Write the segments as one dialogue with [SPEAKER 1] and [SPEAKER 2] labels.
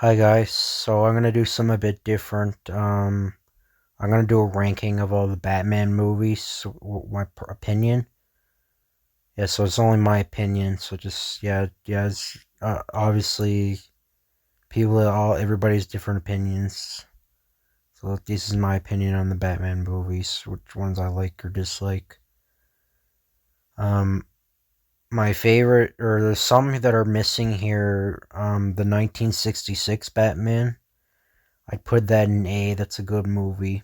[SPEAKER 1] Hi guys, so I'm gonna do something a bit different. I'm gonna do a ranking of all the Batman movies, my opinion. Yeah, so it's only my opinion. So just yeah. It's obviously everybody's different opinions. So this is my opinion on the Batman movies, which ones I like or dislike. Um, my favorite, or there's some that are missing here. The 1966 Batman. I'd put that in A. That's a good movie.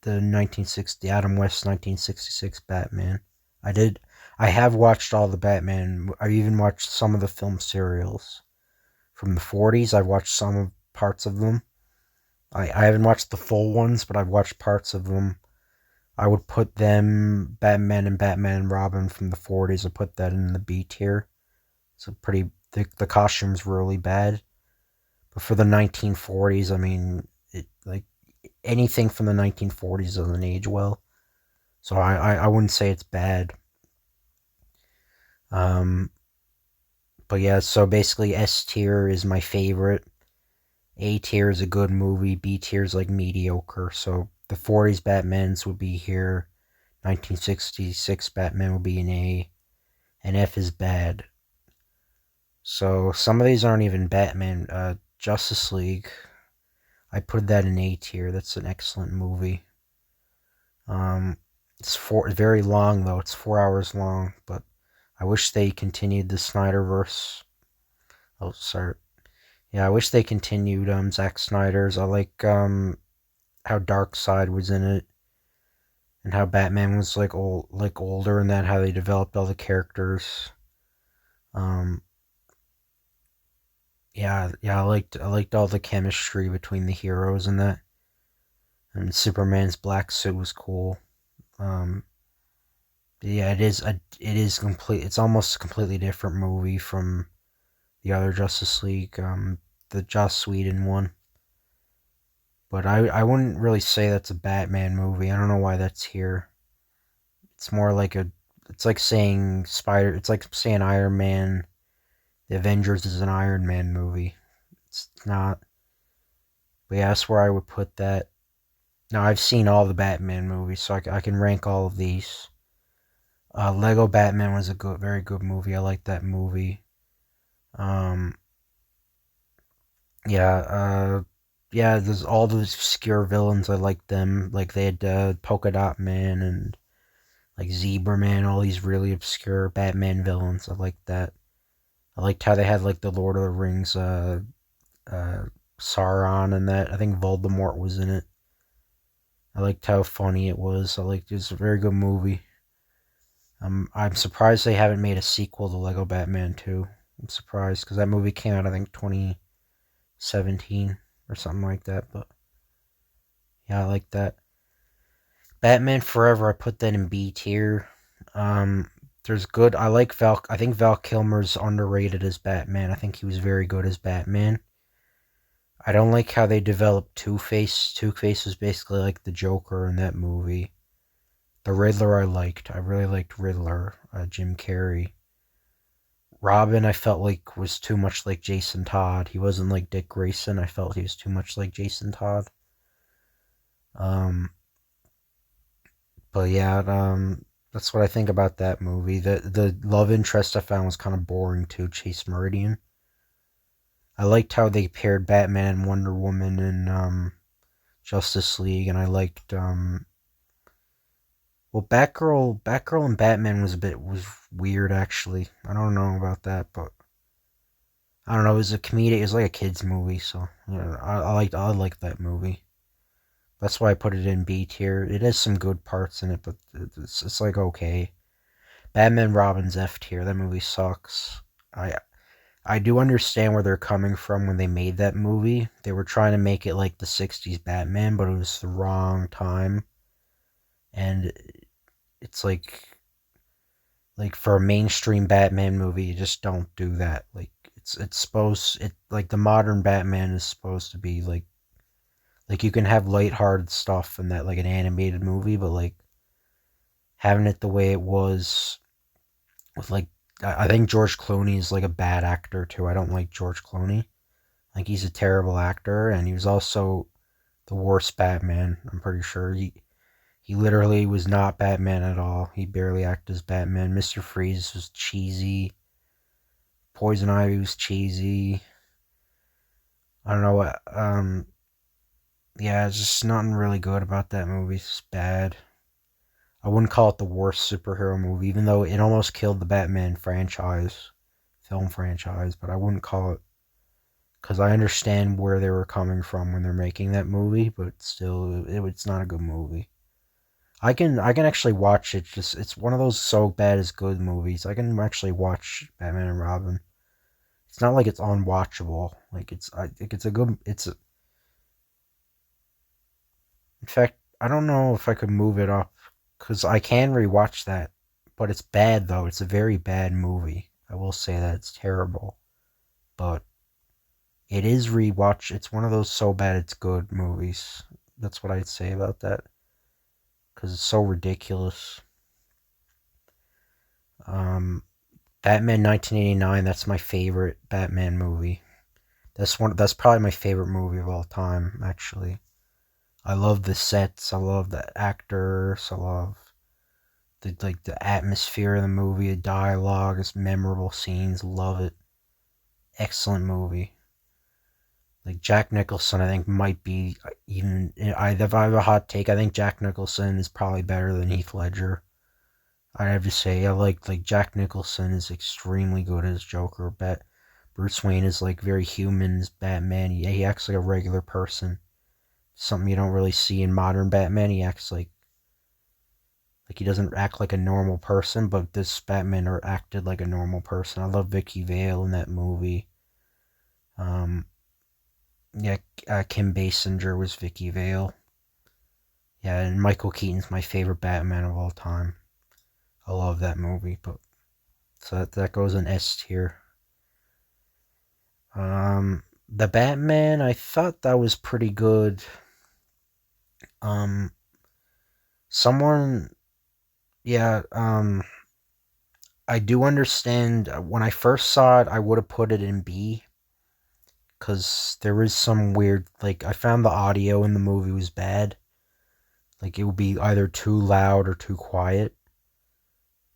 [SPEAKER 1] The 1960 Adam West 1966 Batman. I did. I have watched all the Batman. I've even watched some of the film serials from the 40s. I've watched some parts of them. I haven't watched the full ones, but I've watched parts of them. I would put them Batman and Robin from the 40s. I put that in the B tier. It's a pretty the costumes were really bad, but for the 1940s, I mean, it like anything from the 1940s doesn't age well. So I wouldn't say it's bad. Um, but yeah, so basically S tier is my favorite. A tier is a good movie. B tier is like mediocre. So the 40s Batmans would be here. 1966 Batman would be an A. And F is bad. So some of these aren't even Batman. Justice League, I put that in A tier. That's an excellent movie. Um, it's very long though. It's 4 hours long, but I wish they continued the Snyderverse. Oh, sorry. Yeah, I wish they continued Zack Snyder's. I like how Darkseid was in it and how Batman was like older and that how they developed all the characters. Um yeah, I liked all the chemistry between the heroes and that. And Superman's black suit was cool. Um yeah, it is complete. It's almost a completely different movie from the other Justice League, the Joss Whedon one. But I wouldn't really say that's a Batman movie. I don't know why that's here. It's more like it's like saying it's like saying Iron Man, the Avengers is an Iron Man movie. It's not. But yeah, that's where I would put that. Now I've seen all the Batman movies, so I can rank all of these. Lego Batman was a very good movie. I like that movie. Um, yeah, yeah. There's all those obscure villains. I like them. Like they had Polka Dot Man and like Zebra Man. All these really obscure Batman villains. I like that. I liked how they had like the Lord of the Rings, uh, Sauron and that. I think Voldemort was in it. I liked how funny it was. It was a very good movie. I'm surprised they haven't made a sequel to Lego Batman 2. I'm surprised because that movie came out I think 2017 or something like that. But yeah, I like that. Batman Forever, I put that in B tier. Um, there's good. I like Val. I think Val Kilmer's underrated as Batman. I think he was very good as Batman. I don't like how they developed Two Face. Two Face was basically like the Joker in that movie. The Riddler I liked. I really liked Riddler. Jim Carrey. Robin I felt like was too much like Jason Todd. He wasn't like Dick Grayson. I felt he was too much like Jason Todd. Um, but yeah, that's what I think about that movie. The love interest I found was kind of boring too. Chase Meridian. I liked how they paired Batman and Wonder Woman in Justice League, and I liked well, Batgirl and Batman was weird actually. I don't know about that, but I don't know. It was a comedic. It was like a kids movie, so yeah, I liked that movie. That's why I put it in B tier. It has some good parts in it, but it's like okay. Batman Robin's F tier. That movie sucks. I I do understand where they're coming from when they made that movie. They were trying to make it like the '60s Batman, but it was the wrong time, and it's like for a mainstream Batman movie, you just don't do that. Like it's supposed it like the modern Batman is supposed to be like you can have lighthearted stuff in that like an animated movie, but like having it the way it was with like I think George Clooney is like a bad actor too. I don't like George Clooney. Like he's a terrible actor, and he was also the worst Batman. I'm pretty sure he literally was not Batman at all. He barely acted as Batman. Mr. Freeze was cheesy. Poison Ivy was cheesy. I don't know what. Yeah, it's just nothing really good about that movie. It's bad. I wouldn't call it the worst superhero movie, even though it almost killed the Batman franchise, film franchise. But I wouldn't call it, because I understand where they were coming from when they're making that movie. But still, it's not a good movie. I can actually watch it. Just it's one of those so bad is good movies. I can actually watch Batman and Robin. It's not like it's unwatchable. Like I think it's a good. In fact, I don't know if I could move it up because I can rewatch that, but it's bad though. It's a very bad movie. I will say that it's terrible, but it is rewatch. It's one of those so bad it's good movies. That's what I'd say about that because it's so ridiculous. Um, Batman 1989. That's my favorite Batman movie. That's probably my favorite movie of all time. Actually, I love the sets. I love the actors. I love the atmosphere of the movie, the dialogue, its memorable scenes. Love it. Excellent movie. Like Jack Nicholson, I think might be even. If I have a hot take, I think Jack Nicholson is probably better than Heath Ledger. I have to say, I like Jack Nicholson is extremely good as Joker. But Bruce Wayne is like very human as Batman. He acts like a regular person. Something you don't really see in modern Batman. He acts like he doesn't act like a normal person, but this Batman acted like a normal person. I love Vicky Vale in that movie. Um, yeah, Kim Basinger was Vicky Vale. Yeah, and Michael Keaton's my favorite Batman of all time. I love that movie, but so that goes in S tier. The Batman, I thought that was pretty good. Um, someone, yeah, I do understand. When I first saw it, I would have put it in B because there is some weird. Like I found the audio in the movie was bad. Like it would be either too loud or too quiet.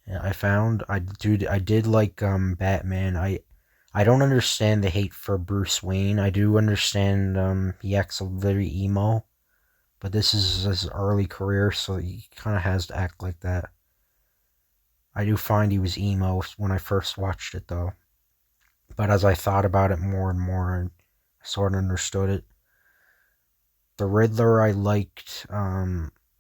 [SPEAKER 1] And I did like Batman. I don't understand the hate for Bruce Wayne. I do understand he acts very emo, but this is his early career, so he kind of has to act like that. I do find he was emo when I first watched it though. But as I thought about it more and more, I sort of understood it. The Riddler I liked.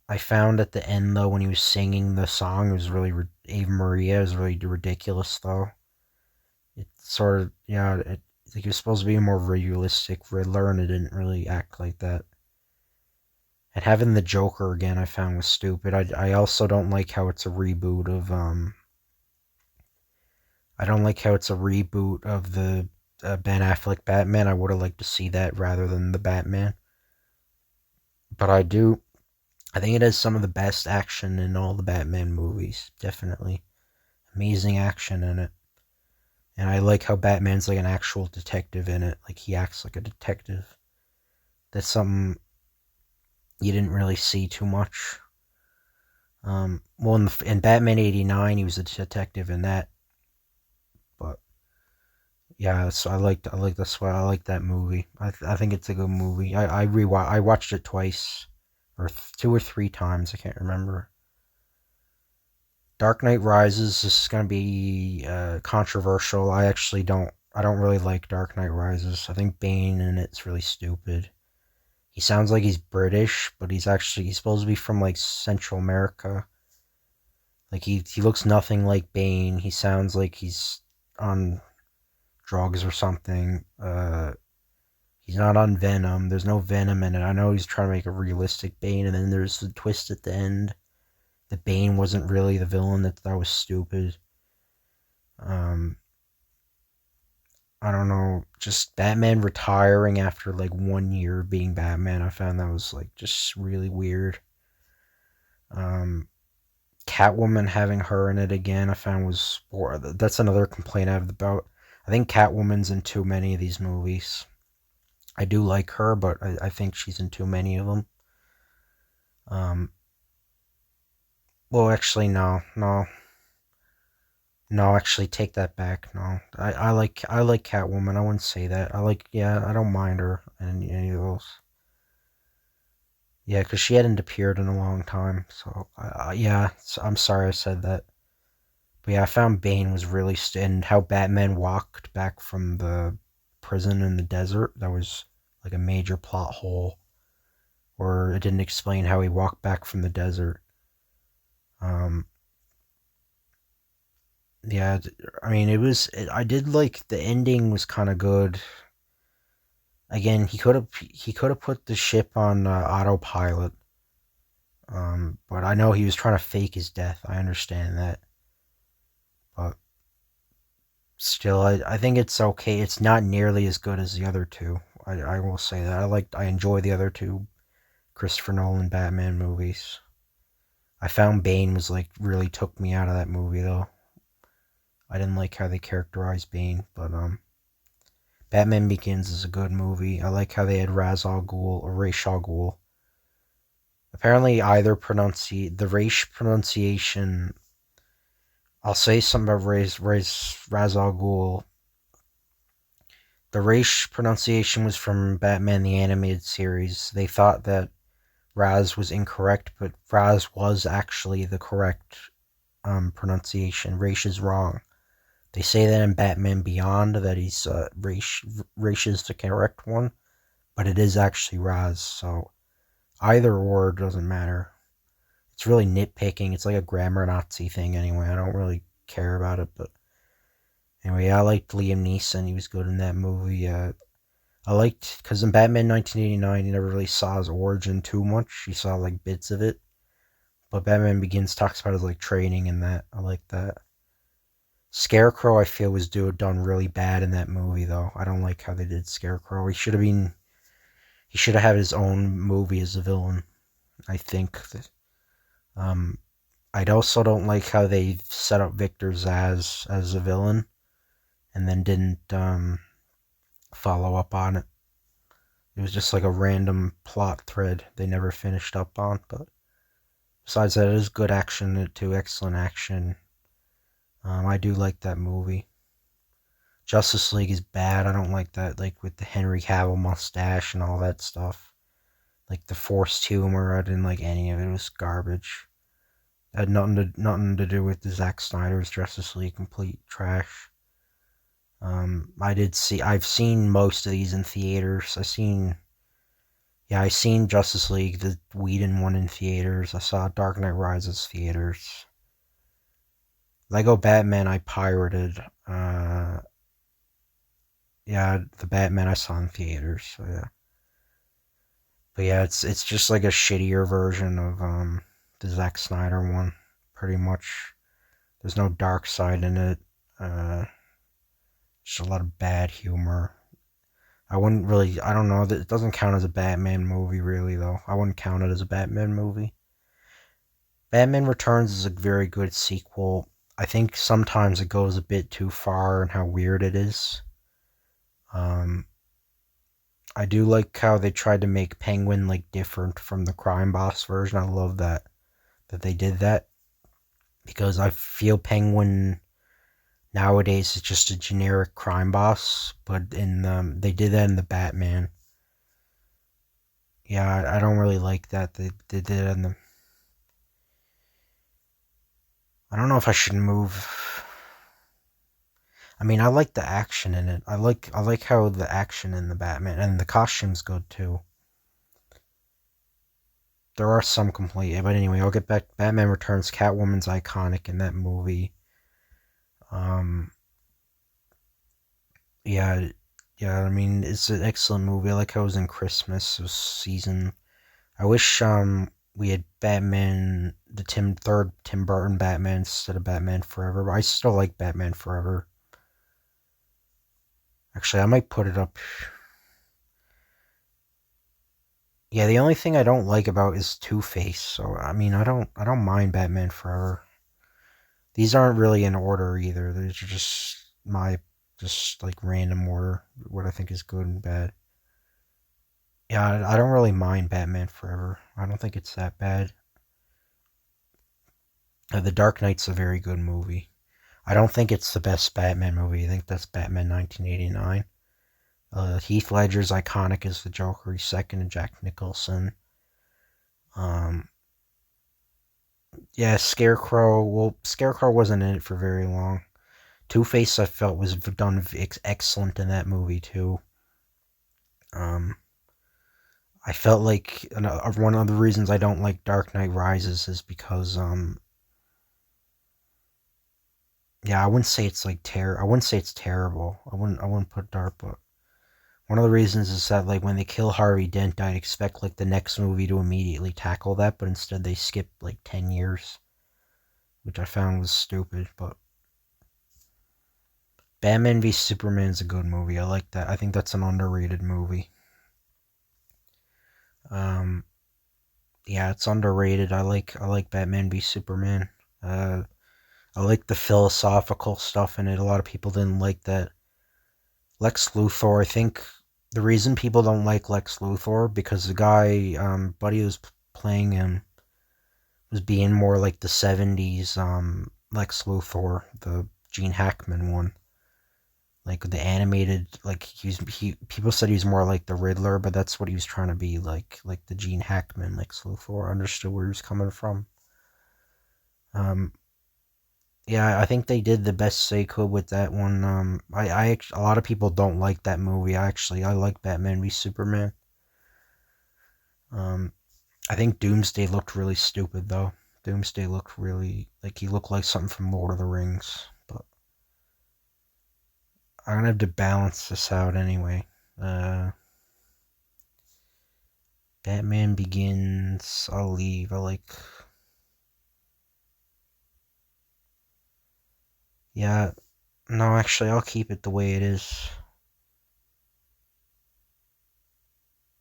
[SPEAKER 1] I found at the end though when he was singing the song, it was really Ave Maria is really ridiculous though. It sort of like he was supposed to be a more realistic Riddler, and it didn't really act like that. And having the Joker again, I found was stupid. I also don't like how it's a reboot of I don't like how it's a reboot of the Ben Affleck Batman. I would have liked to see that rather than the Batman. But I do. I think it has some of the best action in all the Batman movies. Definitely. Amazing action in it. And I like how Batman's like an actual detective in it. Like he acts like a detective. That's something you didn't really see too much. Well, in Batman '89, he was a detective in that. But yeah, so I like that's why I like that movie. I think it's a good movie. I watched it twice, or two or three times. I can't remember. Dark Knight Rises is gonna be controversial. I don't really like Dark Knight Rises. I think Bane in it's really stupid. He sounds like he's British, but he's supposed to be from like Central America. Like he looks nothing like Bane. He sounds like he's on drugs or something. He's not on Venom. There's no Venom in it. I know he's trying to make a realistic Bane, and then there's the twist at the end. The Bane wasn't really the villain. That was stupid. Um, I don't know. Just Batman retiring after like 1 year of being Batman. I found that was like just really weird. Um, Catwoman having her in it again, I found was that's another complaint I have about. I think Catwoman's in too many of these movies. I do like her, but I think she's in too many of them. Um, well, actually, no. Actually, take that back. No, I like Catwoman. I wouldn't say that. I don't mind her in any of those. Yeah, because she hadn't appeared in a long time. So, yeah, so I'm sorry I said that. But yeah, I found Bane was really and how Batman walked back from the prison in the desert. That was like a major plot hole, or it didn't explain how he walked back from the desert. Um, yeah, I mean, I did like the ending was kind of good. Again, he could have put the ship on autopilot. But I know he was trying to fake his death. I understand that, but still, I think it's okay. It's not nearly as good as the other two. I will say that I enjoy the other two Christopher Nolan Batman movies. I found Bane was like really took me out of that movie though. I didn't like how they characterized Bane, but Batman Begins is a good movie. I like how they had Ra's al Ghul or Ra's al Ghul. Apparently, either the Ra's pronunciation. I'll say something about Ra's al Ghul. The Ra's pronunciation was from Batman the Animated Series. They thought that Raz was incorrect, but Raz was actually the correct pronunciation. Ra's is wrong. They say that in Batman Beyond that he's Ra's is the correct one, but it is actually Raz. So either word doesn't matter. It's really nitpicking. It's like a grammar Nazi thing anyway. I don't really care about it, but anyway, I liked Liam Neeson. He was good in that movie. I liked because in Batman 1989, you never really saw his origin too much. You saw like bits of it, but Batman Begins talks about his like training and that. I like that. Scarecrow, I feel, was done really bad in that movie though. I don't like how they did Scarecrow. He should have had his own movie as a villain. I think. Um, I also don't like how they set up Victor Zsasz as a villain and then didn't follow up on it. It was just like a random plot thread they never finished up on. But besides that, it is good action too, excellent action. I do like that movie. Justice League is bad. I don't like that, like with the Henry Cavill mustache and all that stuff. Like the forced humor, I didn't like any of it. It was garbage. It had nothing to do with the Zack Snyder's Justice League. Complete trash. I've seen most of these in theaters. I seen Justice League, the Whedon one in theaters. I saw Dark Knight Rises theaters. Lego Batman I pirated. Yeah, the Batman I saw in theaters. So yeah, but yeah, it's just like a shittier version of the Zack Snyder one, pretty much. There's no dark side in it. Just a lot of bad humor. I don't know, it doesn't count as a Batman movie really though. I wouldn't count it as a Batman movie. Batman Returns is a very good sequel. I think sometimes it goes a bit too far and how weird it is. Um, I do like how they tried to make Penguin like different from the Crime Boss version. I love that they did that because I feel Penguin nowadays is just a generic crime boss, but in they did that in the Batman. Yeah, I don't really like that they did it in the. I don't know if I should move. I mean, I like the action in it. I like how the action in the Batman and the costume's good too. There are some complaints, but anyway, I'll get back. Batman Returns. Catwoman's iconic in that movie. Um, yeah, yeah. I mean, it's an excellent movie. I like how it was in Christmas season. I wish we had Batman, the third Tim Burton Batman instead of Batman Forever. But I still like Batman Forever. Actually, I might put it up. Yeah, the only thing I don't like about is Two Face. So I mean, I don't mind Batman Forever. These aren't really in order either. These are just my just like random order, what I think is good and bad. Yeah, I don't really mind Batman Forever. I don't think it's that bad. The Dark Knight's a very good movie. I don't think it's the best Batman movie. I think that's Batman 1989. Heath Ledger's iconic as the Joker. He's second to Jack Nicholson. Um, yeah, Scarecrow. Well, Scarecrow wasn't in it for very long. Two Face, I felt, was done excellent in that movie too. Um, I felt like one of the reasons I don't like Dark Knight Rises is because yeah, I wouldn't say it's like I wouldn't say it's terrible. I wouldn't put dark, but one of the reasons is that like when they kill Harvey Dent, I'd expect like the next movie to immediately tackle that, but instead they skip like 10 years, which I found was stupid. But Batman v Superman's a good movie. I like that. I think that's an underrated movie. Um, yeah, it's underrated. I like Batman v Superman. Uh, I like the philosophical stuff in it. A lot of people didn't like that. Lex Luthor. I think the reason people don't like Lex Luthor because the guy, Buddy was playing him was being more like the '70s Lex Luthor, the Gene Hackman one, like the animated. Like he people said he was more like the Riddler, but that's what he was trying to be like the Gene Hackman Lex Luthor. I understood where he was coming from. Um, yeah, I think they did the best they could with that one. A lot of people don't like that movie. I like Batman v Superman. Um, I think Doomsday looked really stupid though. Doomsday looked really like he looked like something from Lord of the Rings. But I'm gonna have to balance this out anyway. Uh, Batman Begins. I'll leave. I like. Yeah. No, actually, I'll keep it the way it is.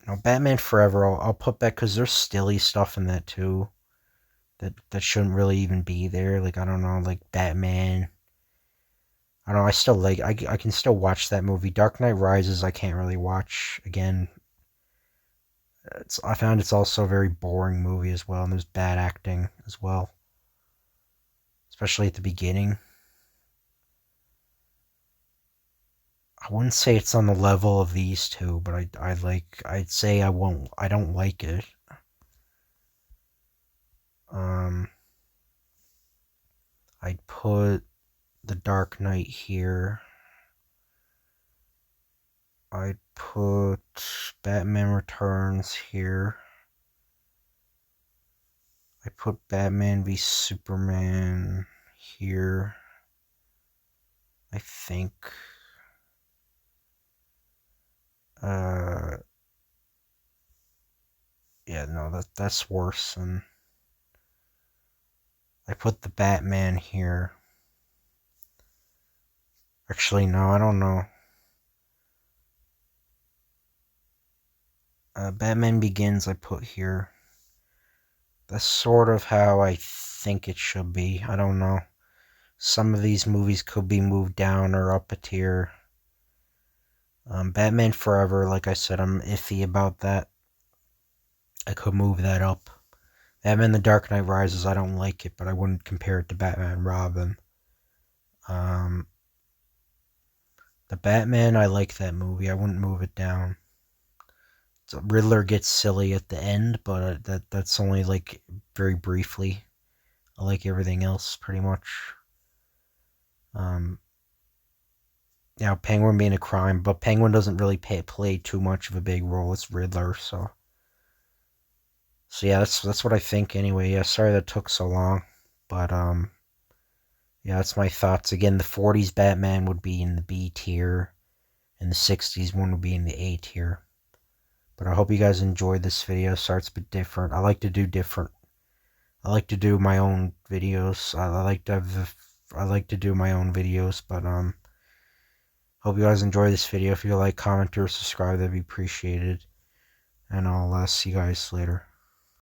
[SPEAKER 1] No, Batman Forever. I'll put back because there's stilly stuff in that too. That shouldn't really even be there. Like I don't know, like Batman. I don't know. I still like. I can still watch that movie. Dark Knight Rises. I can't really watch again. I found it's also a very boring movie as well, and there's bad acting as well, especially at the beginning. I wouldn't say it's on the level of these two, but I'd say I don't like it. Um, I'd put The Dark Knight here. I'd put Batman Returns here. I put Batman v Superman here. I think. Uh, yeah, no, that's worse than. I put the Batman here. Actually, no, I don't know. Batman Begins I put here. That's sort of how I think it should be. I don't know. Some of these movies could be moved down or up a tier. Batman Forever, like I said, I'm iffy about that. I could move that up. Batman The Dark Knight Rises, I don't like it, but I wouldn't compare it to Batman Robin. Um, the Batman, I like that movie. I wouldn't move it down. So Riddler gets silly at the end, but that's only like very briefly. I like everything else pretty much. Um, Penguin being a crime, but Penguin doesn't really play too much of a big role. It's Riddler, so yeah, that's what I think anyway. Yeah, sorry that took so long, but yeah, that's my thoughts. Again, the '40s Batman would be in the B tier, and the '60s one would be in the A tier. But I hope you guys enjoyed this video. Sorry it's a bit different. I like to do different. I like to do my own videos. I like to have I like to do my own videos, but hope you guys enjoy this video. If you like, comment, or subscribe, that'd be appreciated. And I'll see you guys later.